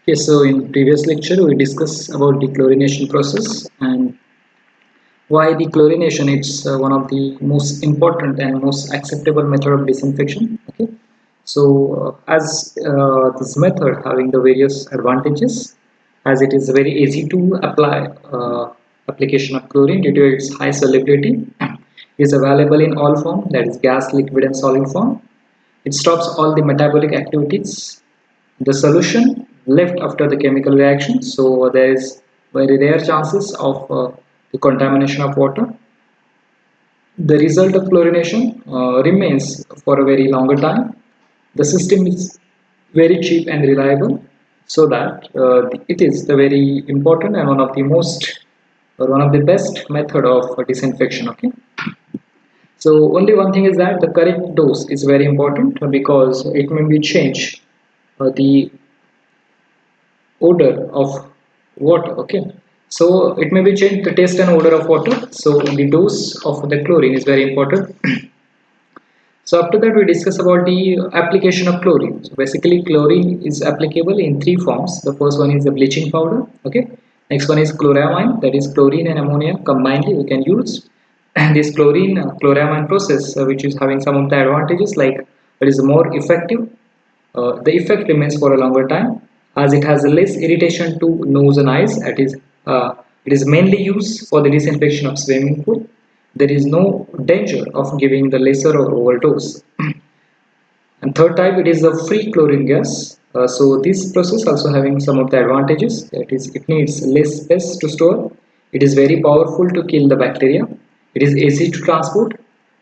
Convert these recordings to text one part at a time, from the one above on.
Okay, so in previous lecture we discussed about the chlorination process and why the chlorination is one of the most important and most acceptable method of disinfection. Okay, so as this method having the various advantages, as it is very easy to apply application of chlorine due to its high solubility, is available in all form, that is gas, liquid and solid form. It stops all the metabolic activities the solution left after the chemical reaction, so there is very rare chances of the contamination of water. The result of chlorination remains for a very longer time. The system is very cheap and reliable, so that it is the very important and one of the most or one of the best method of disinfection. Okay, so only one thing is that the correct dose is very important because it may be changed the odor of water. Okay, so it may be changed the taste and odor of water, so the dose of the chlorine is very important. So after that we discuss about the application of chlorine. So basically chlorine is applicable in three forms. The first one is the bleaching powder. Okay, next one is chloramine, that is chlorine and ammonia combinedly we can use. And this chlorine chloramine process which is having some of the advantages, like it is more effective. The effect remains for a longer time as it has less irritation to nose and eyes. It is mainly used for the disinfection of swimming pool. There is no danger of giving the lesser or overdose. And third type, it is the free chlorine gas. So this process also having some of the advantages. That is, it needs less space to store. It is very powerful to kill the bacteria. It is easy to transport.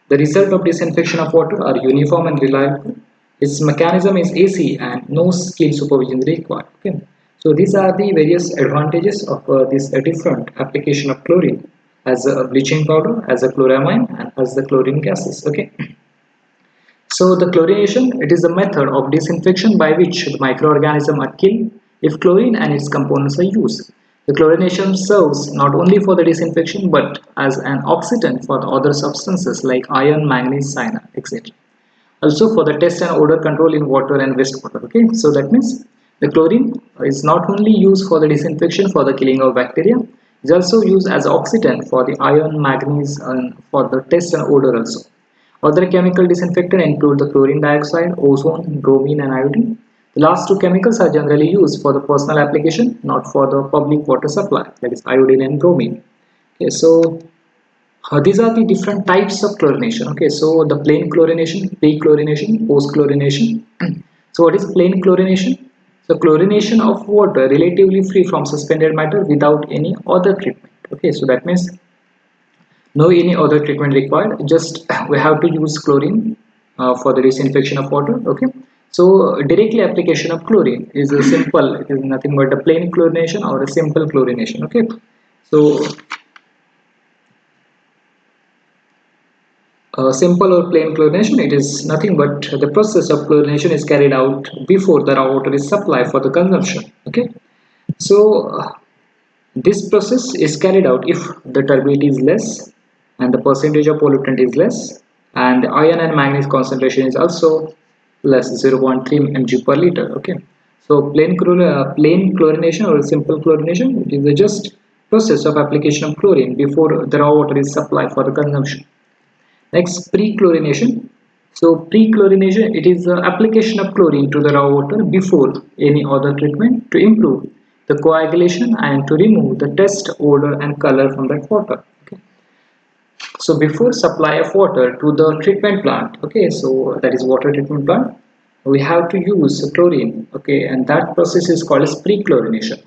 The result of disinfection of water are uniform and reliable. Its mechanism is AC and no skill supervision is required. Okay. So these are the various advantages of this different application of chlorine as a bleaching powder, as a chloramine, and as the chlorine gases. Okay. So the chlorination, it is a method of disinfection by which the microorganisms are killed if chlorine and its components are used. The chlorination serves not only for the disinfection but as an oxidant for the other substances like iron, manganese, cyanide, etc. Also for the taste and odor control in water and wastewater. Okay, so that means the chlorine is not only used for the disinfection for the killing of bacteria, it is also used as oxidant for the iron, manganese, and for the taste and odor also. Other chemical disinfectants include the chlorine dioxide, ozone, bromine, and iodine. The last two chemicals are generally used for the personal application, not for the public water supply, that is iodine and bromine. Okay, so these are the different types of chlorination. Okay, so the plain chlorination, pre-chlorination, post-chlorination. So what is plain chlorination? So chlorination of water relatively free from suspended matter without any other treatment. Okay, so that means no any other treatment required, just we have to use chlorine for the disinfection of water. Okay, so directly application of chlorine is a simple, it is nothing but a plain chlorination or a simple chlorination. Okay, so simple or plain chlorination, it is nothing but the process of chlorination is carried out before the raw water is supplied for the consumption. Okay, so this process is carried out if the turbidity is less and the percentage of pollutant is less and the iron and manganese concentration is also less, 0.3 mg per liter. Okay, so plain chlorination or simple chlorination, it is the just process of application of chlorine before the raw water is supplied for the consumption. Next, pre-chlorination. So pre-chlorination, it is the application of chlorine to the raw water before any other treatment to improve the coagulation and to remove the taste, odor and color from that water. Okay. So before supply of water to the treatment plant, okay, so that is water treatment plant, we have to use chlorine, okay, and that process is called as pre-chlorination.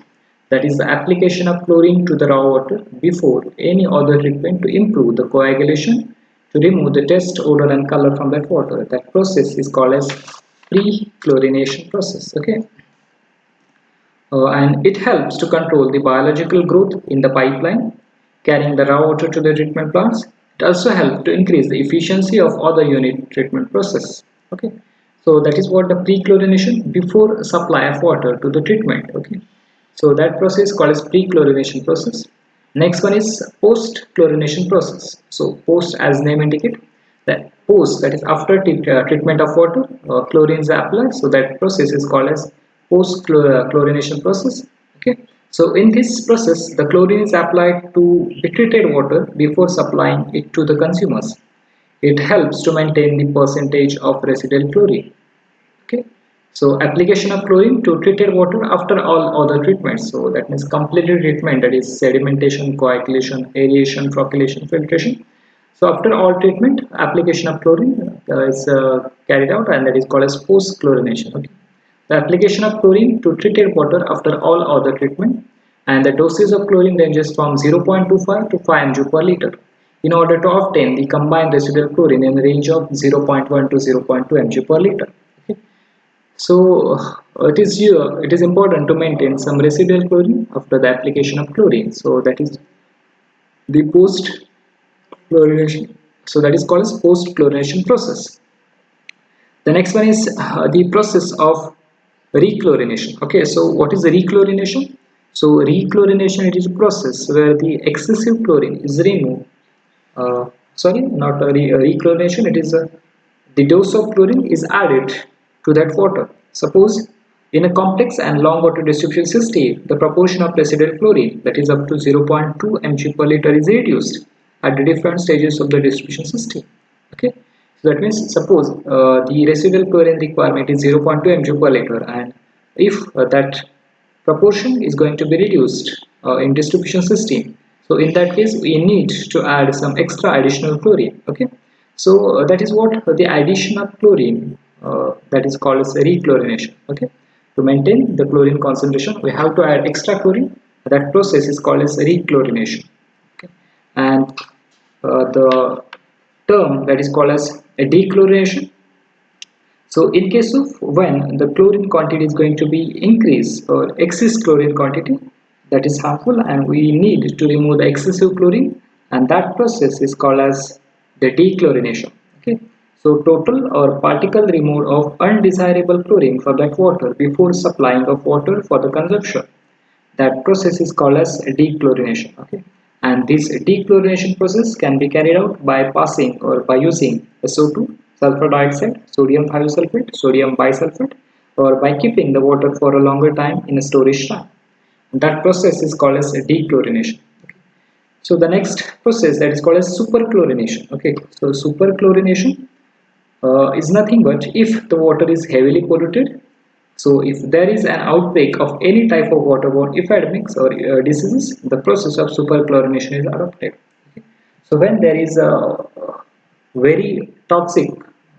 That is the application of chlorine to the raw water before any other treatment to improve the coagulation, to remove the taste, odor and color from that water. That process is called as pre-chlorination process. Okay, and it helps to control the biological growth in the pipeline carrying the raw water to the treatment plants. It also helps to increase the efficiency of other unit treatment process. Okay, so that is what the pre-chlorination before supply of water to the treatment. Okay, so that process called as pre-chlorination process. Next one is post-chlorination process. So post, as name indicate, that post, that is after treatment of water, chlorine is applied. So that process is called as post chlorination process. Okay, so in this process the chlorine is applied to the treated water before supplying it to the consumers. It helps to maintain the percentage of residual chlorine. Okay, so application of chlorine to treated water after all other treatments. So that means completed treatment, that is sedimentation, coagulation, aeration, flocculation, filtration. So after all treatment, application of chlorine is carried out, and that is called as post chlorination. Okay. The application of chlorine to treated water after all other treatment, and the doses of chlorine ranges from 0.25 to 5 mg per liter in order to obtain the combined residual chlorine in the range of 0.1 to 0.2 mg per liter. Okay. So it is important to maintain some residual chlorine after the application of chlorine. So that is the post chlorination. So that is called as post chlorination process. The next one is the process of rechlorination. Okay, so what is the rechlorination? So rechlorination, it is a process where the excessive chlorine is removed. Sorry, not rechlorination. It is the dose of chlorine is added to that water. Suppose in a complex and long water distribution system, the proportion of residual chlorine, that is up to 0.2 mg per liter, is reduced at the different stages of the distribution system. Okay, so that means suppose the residual chlorine requirement is 0.2 mg per liter, and if that proportion is going to be reduced in distribution system, so in that case we need to add some extra additional chlorine. Okay, so that is what the addition of chlorine, that is called as rechlorination. Okay, to maintain the chlorine concentration we have to add extra chlorine. That process is called as rechlorination. Okay, and the term that is called as a dechlorination. So in case of when the chlorine quantity is going to be increased or excess chlorine quantity, that is harmful, and we need to remove the excessive chlorine, and that process is called as the dechlorination. Okay, so total or particle removal of undesirable chlorine from that water before supplying of water for the consumption. That process is called as dechlorination. Okay, and this dechlorination process can be carried out by passing or by using SO2, sulfur dioxide, sodium thiosulfate, sodium bisulfate, or by keeping the water for a longer time in a storage tank. That process is called as dechlorination. So the next process, that is called as superchlorination. Okay, so superchlorination is nothing but if the water is heavily polluted. So if there is an outbreak of any type of waterborne epidemics or diseases, the process of superchlorination is adopted. Okay. So when there is a very toxic,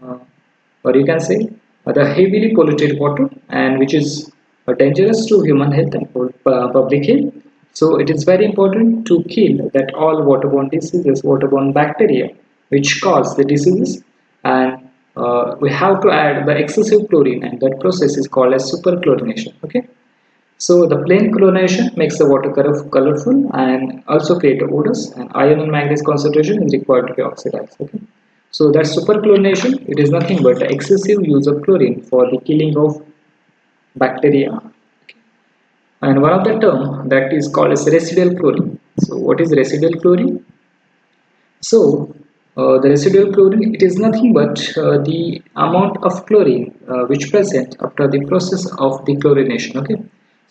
or you can say the heavily polluted water, and which is dangerous to human health and public health, so it is very important to kill that all waterborne diseases, waterborne bacteria which cause the diseases, and we have to add the excessive chlorine, and that process is called as superchlorination. Okay, so the plain chlorination makes the water colorful and also create odors, and iron and manganese concentration is required to be oxidized. Okay, so that superchlorination, it is nothing but the excessive use of chlorine for the killing of bacteria. Okay. And one of the term that is called as residual chlorine. So what is residual chlorine? So the residual chlorine, it is nothing but the amount of chlorine which present after the process of dechlorination. Okay,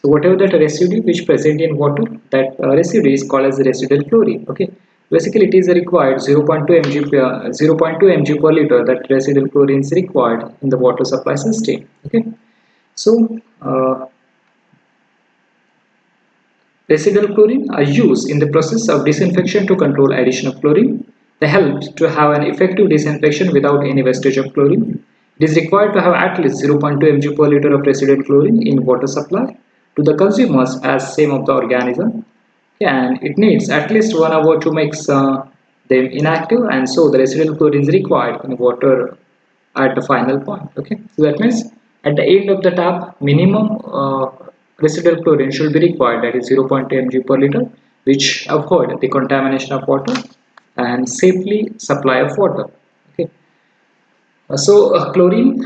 so whatever that residue which present in water, that residue is called as residual chlorine. Okay, basically it is required 0.2 mg per liter, that residual chlorine is required in the water supply system. Okay, so residual chlorine are used in the process of disinfection to control addition of chlorine. They help to have an effective disinfection without any wastage of chlorine. It is required to have at least 0.2 mg per liter of residual chlorine in water supply to the consumers as same of the organism. And it needs at least 1 hour to make them inactive, and so the residual chlorine is required in water at the final point. Okay, so that means at the end of the tap, minimum residual chlorine should be required, that is 0.2 mg per liter, which avoid the contamination of water and safely supply of water. Okay, chlorine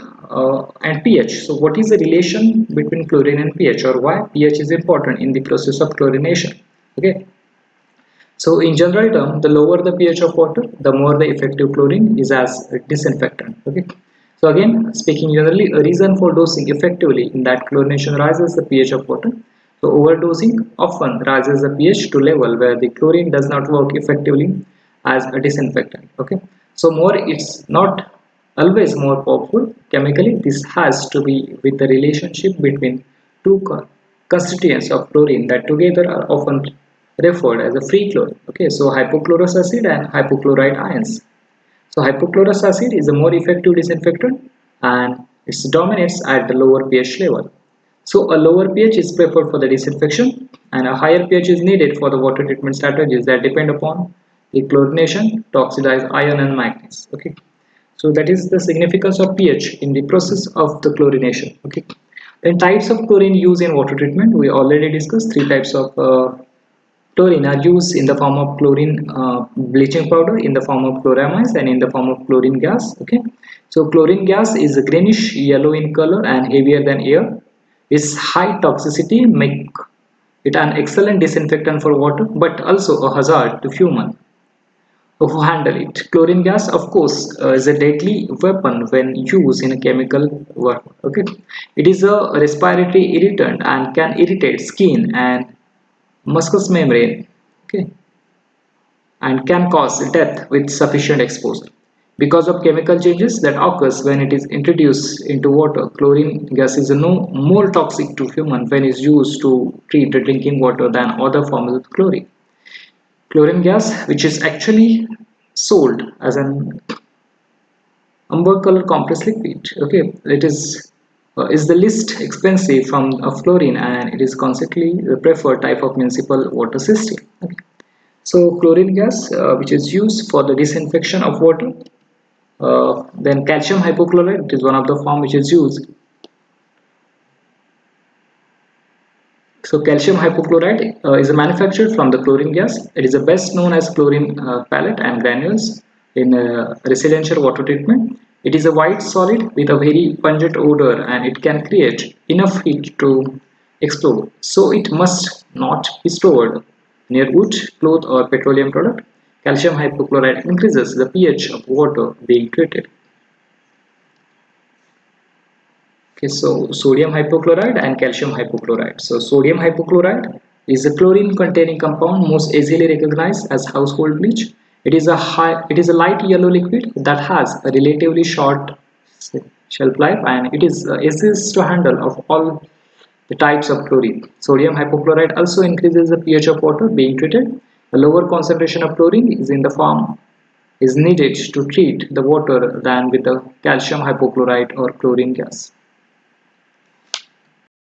and pH. So what is the relation between chlorine and pH, or why pH is important in the process of chlorination? Okay, so in general term, the lower the pH of water, the more the effective chlorine is as a disinfectant. Okay, So again, speaking generally, a reason for dosing effectively in that chlorination raises the pH of water. So overdosing often raises the pH to level where the chlorine does not work effectively as a disinfectant. Okay, so more it's not always more powerful chemically. This has to be with the relationship between two constituents of chlorine that together are often referred as a free chlorine. Okay, so hypochlorous acid and hypochlorite ions. So hypochlorous acid is a more effective disinfectant and it dominates at the lower pH level. So a lower pH is preferred for the disinfection and a higher pH is needed for the water treatment strategies that depend upon the chlorination to oxidize iron and manganese. Okay. So that is the significance of pH in the process of the chlorination. Okay. Then types of chlorine used in water treatment. We already discussed three types of chlorine are used in the form of chlorine bleaching powder, in the form of chloramines, and in the form of chlorine gas. Okay, so chlorine gas is greenish yellow in color and heavier than air. Its high toxicity make it an excellent disinfectant for water, but also a hazard to human who handle it. Chlorine gas, of course, is a deadly weapon when used in a chemical work. Okay, it is a respiratory irritant and can irritate skin and mucous membrane. Okay, and can cause death with sufficient exposure. Because of chemical changes that occurs when it is introduced into water, chlorine gas is no more toxic to human when it is used to treat the drinking water than other forms of chlorine. Chlorine gas, which is actually sold as an amber color compressed liquid, okay, is the least expensive form of chlorine and it is consequently the preferred type of municipal water system. Okay. So chlorine gas, which is used for the disinfection of water, then calcium hypochlorite, it is one of the form which is used. So calcium hypochlorite is manufactured from the chlorine gas. It is the best known as chlorine pellet and granules in residential water treatment. It is a white solid with a very pungent odor and it can create enough heat to explode. So it must not be stored near wood, cloth or petroleum product. Calcium hypochlorite increases the pH of water being treated. Okay, so sodium hypochlorite and calcium hypochlorite. So sodium hypochlorite is a chlorine containing compound most easily recognized as household bleach. It is a light yellow liquid that has a relatively short shelf life and it is easiest to handle of all the types of chlorine. Sodium hypochlorite also increases the pH of water being treated. A lower concentration of chlorine is needed to treat the water than with the calcium hypochlorite or chlorine gas.